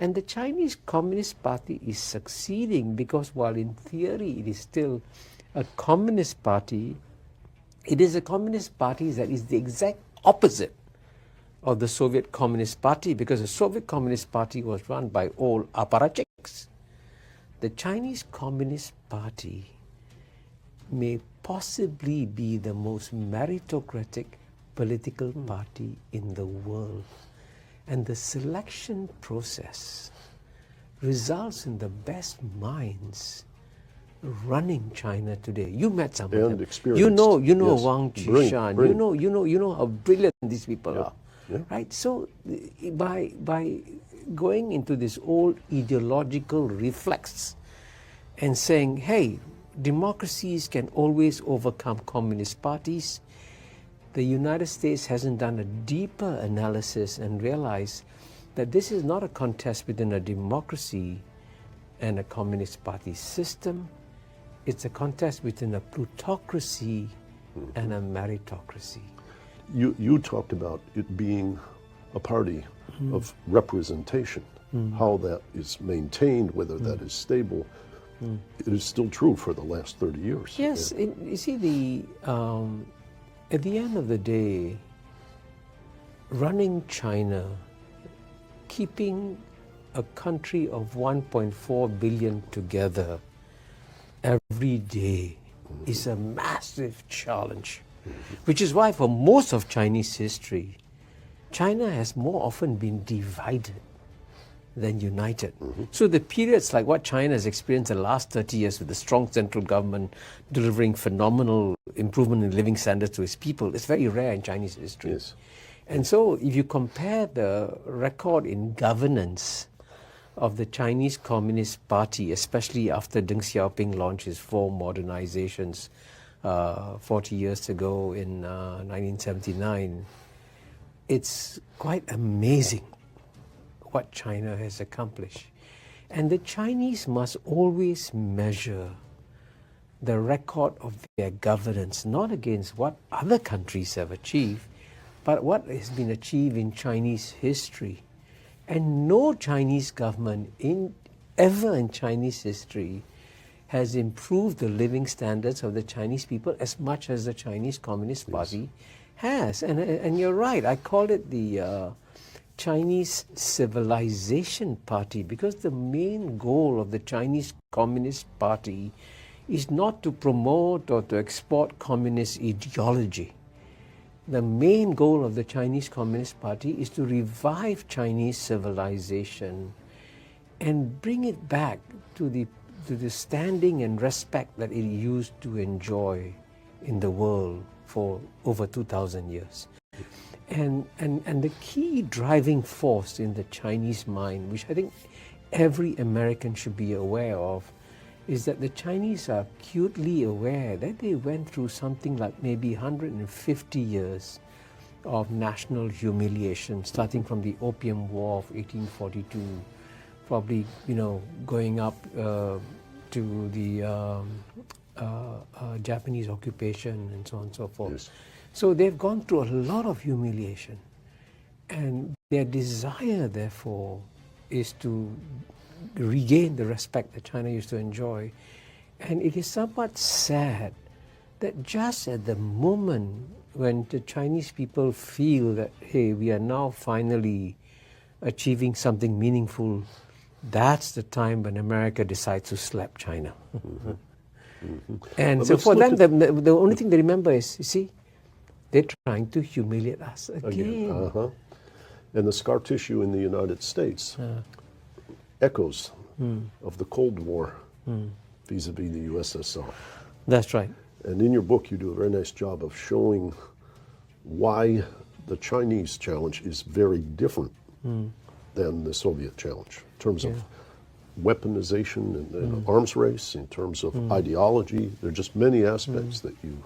And the Chinese Communist Party is succeeding because while in theory it is still a communist party, it is a communist party that is the exact opposite of the Soviet Communist Party, because the Soviet Communist Party was run by old apparatchiks. The Chinese Communist Party may possibly be the most meritocratic political party in the world. And the selection process results in the best minds running China today. You met some of them. Experienced. You know Yes. Wang Qishan. You know how brilliant these people are. Yeah. Right? So by going into this old ideological reflex and saying, hey, democracies can always overcome communist parties, the United States hasn't done a deeper analysis and realized that this is not a contest between a democracy and a communist party system. It's a contest between a plutocracy and a meritocracy. You talked about it being a party of representation, how that is maintained, whether that is stable. It is still true for the last 30 years. Yes, you see, at the end of the day, running China, keeping a country of 1.4 billion together every day is a massive challenge. Which is why for most of Chinese history, China has more often been divided than united. So the periods like what China has experienced the last 30 years with the strong central government delivering phenomenal improvement in living standards to its people is very rare in Chinese history. Yes. And so if you compare the record in governance of the Chinese Communist Party, especially after Deng Xiaoping launched his 4 modernizations 40 years ago in 1979, it's quite amazing what China has accomplished. And the Chinese must always measure the record of their governance, not against what other countries have achieved, but what has been achieved in Chinese history. And no Chinese government ever in Chinese history has improved the living standards of the Chinese people as much as the Chinese Communist Party has. And you're right, I called it the Chinese Civilization Party, because the main goal of the Chinese Communist Party is not to promote or to export communist ideology. The main goal of the Chinese Communist Party is to revive Chinese civilization and bring it back to the standing and respect that it used to enjoy in the world for over 2,000 years. And the key driving force in the Chinese mind, which I think every American should be aware of, is that the Chinese are acutely aware that they went through something like maybe 150 years of national humiliation, starting from the Opium War of 1842, probably, going up to the Japanese occupation and so on and so forth. Yes. So they've gone through a lot of humiliation, and their desire, therefore, is to regain the respect that China used to enjoy. And it is somewhat sad that just at the moment when the Chinese people feel that, hey, we are now finally achieving something meaningful, that's the time when America decides to slap China. And But so for them, the only thing they remember is, you see, they're trying to humiliate us again. And the scar tissue in the United States echoes of the Cold War vis-a-vis the U.S.S.R. That's right. And in your book, you do a very nice job of showing why the Chinese challenge is very different than the Soviet challenge in terms of weaponization and arms race, in terms of ideology. There are just many aspects that you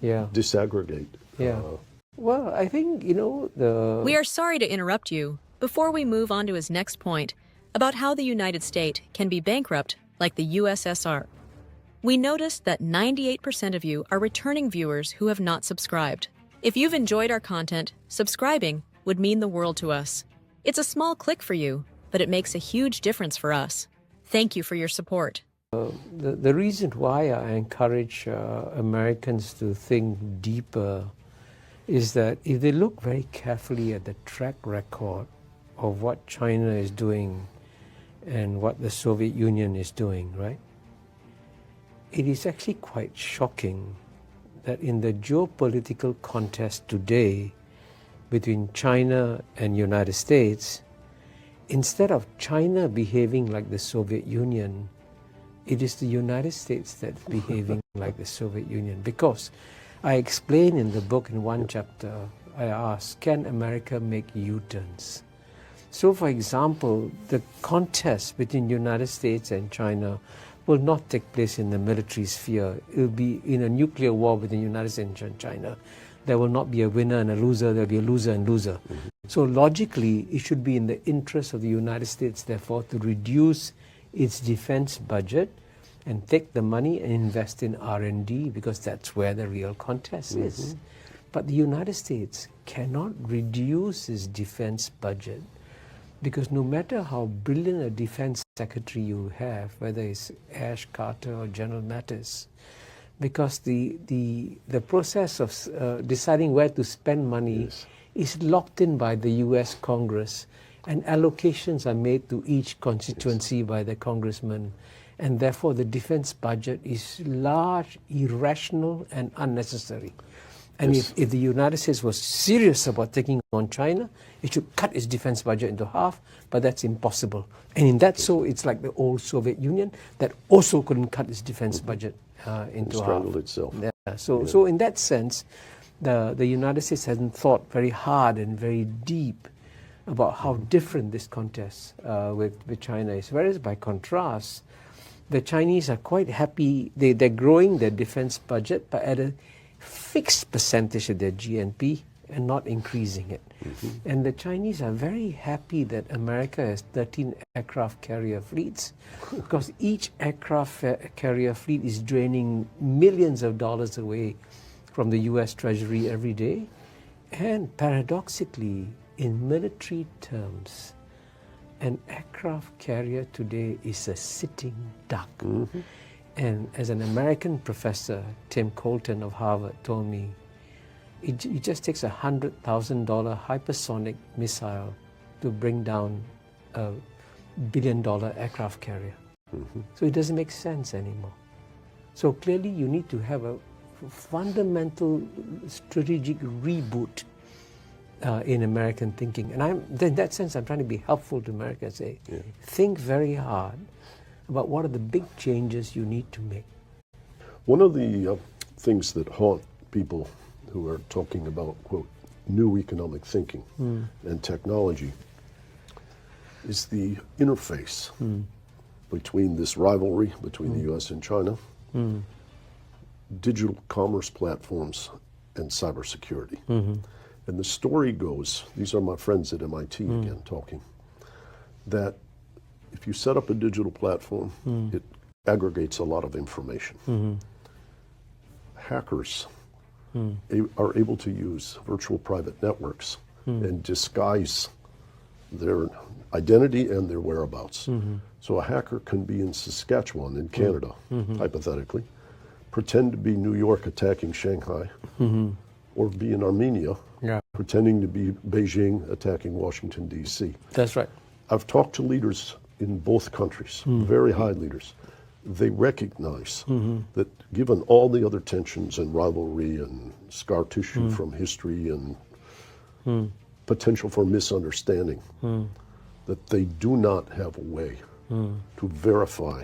disaggregate. Well, I think, We are sorry to interrupt you. Before we move on to his next point about how the United States can be bankrupt like the U.S.S.R. We noticed that 98% of you are returning viewers who have not subscribed. If you've enjoyed our content, subscribing would mean the world to us. It's a small click for you, but it makes a huge difference for us. Thank you for your support. The reason why I encourage Americans to think deeper is that if they look very carefully at the track record of what China is doing and what the Soviet Union is doing, right? It is actually quite shocking that in the geopolitical contest today between China and United States, instead of China behaving like the Soviet Union, it is the United States that's behaving like the Soviet Union. Because I explain in the book in one chapter, I ask, can America make U-turns? So for example, the contest between the United States and China will not take place in the military sphere. It will be in a nuclear war between the United States and China. There will not be a winner and a loser, there will be a loser and loser. So logically, it should be in the interest of the United States, therefore, to reduce its defense budget and take the money and invest in R&D, because that's where the real contest is. But the United States cannot reduce its defense budget, because no matter how brilliant a defense secretary you have, whether it's Ash Carter or General Mattis, because the process of deciding where to spend money is locked in by the U.S. Congress, and allocations are made to each constituency by the congressman, and therefore the defense budget is large, irrational, and unnecessary. And if the United States was serious about taking on China, it should cut its defense budget into half, but that's impossible. And in that, so it's like the old Soviet Union that also couldn't cut its defense budget into half. Strangled itself. Yeah. So in that sense, the United States hasn't thought very hard and very deep about how different this contest with China is. Whereas by contrast, the Chinese are quite happy. They're growing their defense budget, but at a fixed percentage of their GNP and not increasing it. And the Chinese are very happy that America has 13 aircraft carrier fleets, because each aircraft carrier fleet is draining millions of dollars away from the US Treasury every day. And paradoxically, in military terms, an aircraft carrier today is a sitting duck. And as an American professor, Tim Colton of Harvard told me, it just takes a $100,000 hypersonic missile to bring down a $1 billion aircraft carrier. So it doesn't make sense anymore. So clearly you need to have a fundamental strategic reboot in American thinking. And in that sense, I'm trying to be helpful to America and say, think very hard about what are the big changes you need to make. One of the things that haunt people who are talking about, quote, new economic thinking and technology is the interface between this rivalry between the U.S. and China, digital commerce platforms, and cybersecurity. And the story goes, these are my friends at MIT again talking, that if you set up a digital platform, it aggregates a lot of information. Hackers are able to use virtual private networks and disguise their identity and their whereabouts. So a hacker can be in Saskatchewan in Canada, hypothetically, pretend to be New York attacking Shanghai, or be in Armenia pretending to be Beijing attacking Washington, D.C. That's right. I've talked to leaders in both countries, very high leaders. They recognize that given all the other tensions and rivalry and scar tissue from history and potential for misunderstanding, that they do not have a way to verify.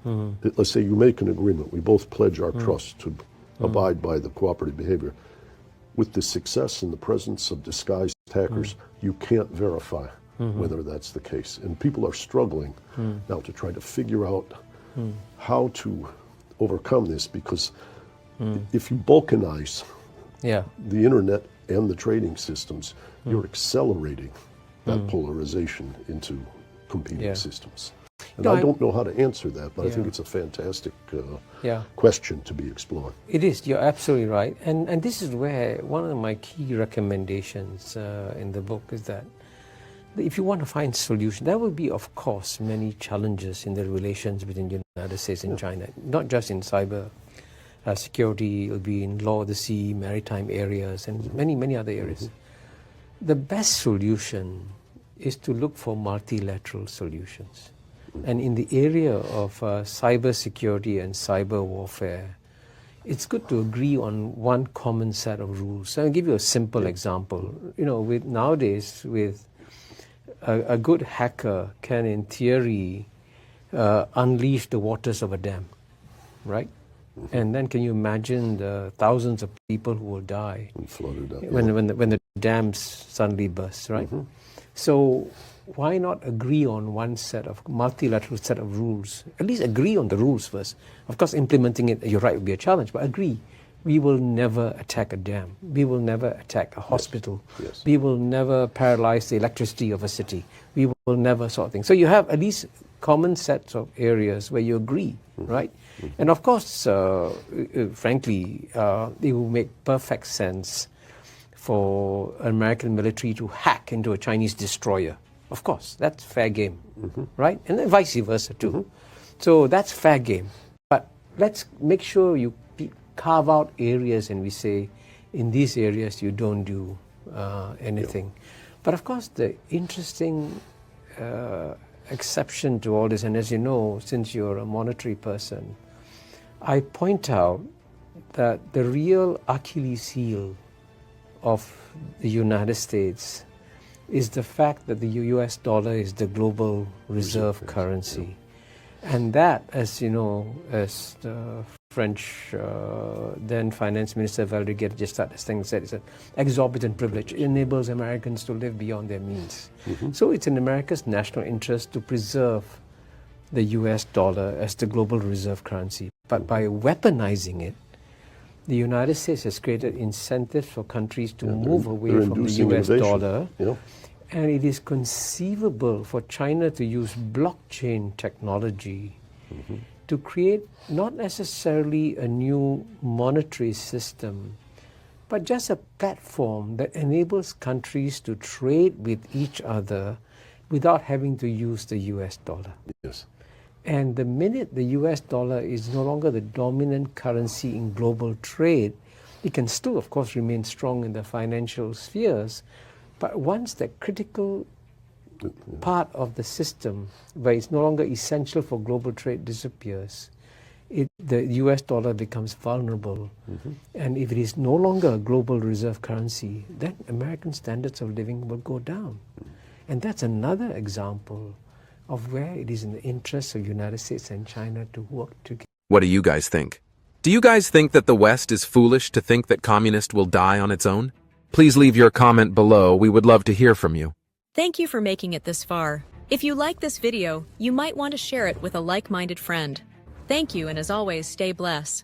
Let's say you make an agreement, we both pledge our trust to abide by the cooperative behavior. With the success in the presence of disguised hackers, you can't verify whether that's the case. And people are struggling now to try to figure out how to overcome this, because if you balkanize the internet and the trading systems, you're accelerating that polarization into competing systems. And I don't know how to answer that, but I think it's a fantastic question to be explored. It is, you're absolutely right. And this is where one of my key recommendations in the book is that if you want to find solution, there will be, of course, many challenges in the relations between the United States and China, not just in cyber security, it will be in law of the sea, maritime areas, and many, many other areas. The best solution is to look for multilateral solutions. And in the area of cyber security and cyber warfare, it's good to agree on one common set of rules. So I'll give you a simple example. You know, nowadays, with a good hacker can, in theory, unleash the waters of a dam, right? And then can you imagine the thousands of people who will die when the dams suddenly burst, right? So why not agree on one set of multilateral set of rules? At least agree on the rules first. Of course, implementing it, you're right, will be a challenge, but agree. We will never attack a dam. We will never attack a hospital. Yes. We will never paralyze the electricity of a city. We will never sort of thing. So you have at least common sets of areas where you agree, right? And of course, frankly, it will make perfect sense for an American military to hack into a Chinese destroyer. Of course, that's fair game, right? And then vice versa too. So that's fair game. But let's make sure you carve out areas and we say, in these areas you don't do anything. But of course, the interesting exception to all this, and as you know, since you're a monetary person, I point out that the real Achilles heel of the United States is the fact that the US dollar is the global reserve currency. And that, as you know, as the French then Finance Minister Valéry Giscard said, is an exorbitant privilege. It enables Americans to live beyond their means. So it's in America's national interest to preserve the US dollar as the global reserve currency. But by weaponizing it, the United States has created incentives for countries to move away from the US dollar. And it is conceivable for China to use blockchain technology to create not necessarily a new monetary system, but just a platform that enables countries to trade with each other without having to use the US dollar. Yes. And the minute the US dollar is no longer the dominant currency in global trade, it can still, of course, remain strong in the financial spheres. But once the critical part of the system, where it's no longer essential for global trade, disappears, the US dollar becomes vulnerable. And if it is no longer a global reserve currency, then American standards of living will go down. And that's another example of where it is in the interest of the United States and China to work together. What do you guys think? Do you guys think that the West is foolish to think that communist will die on its own? Please leave your comment below. We would love to hear from you. Thank you for making it this far. If you like this video, you might want to share it with a like-minded friend. Thank you, and as always, stay blessed.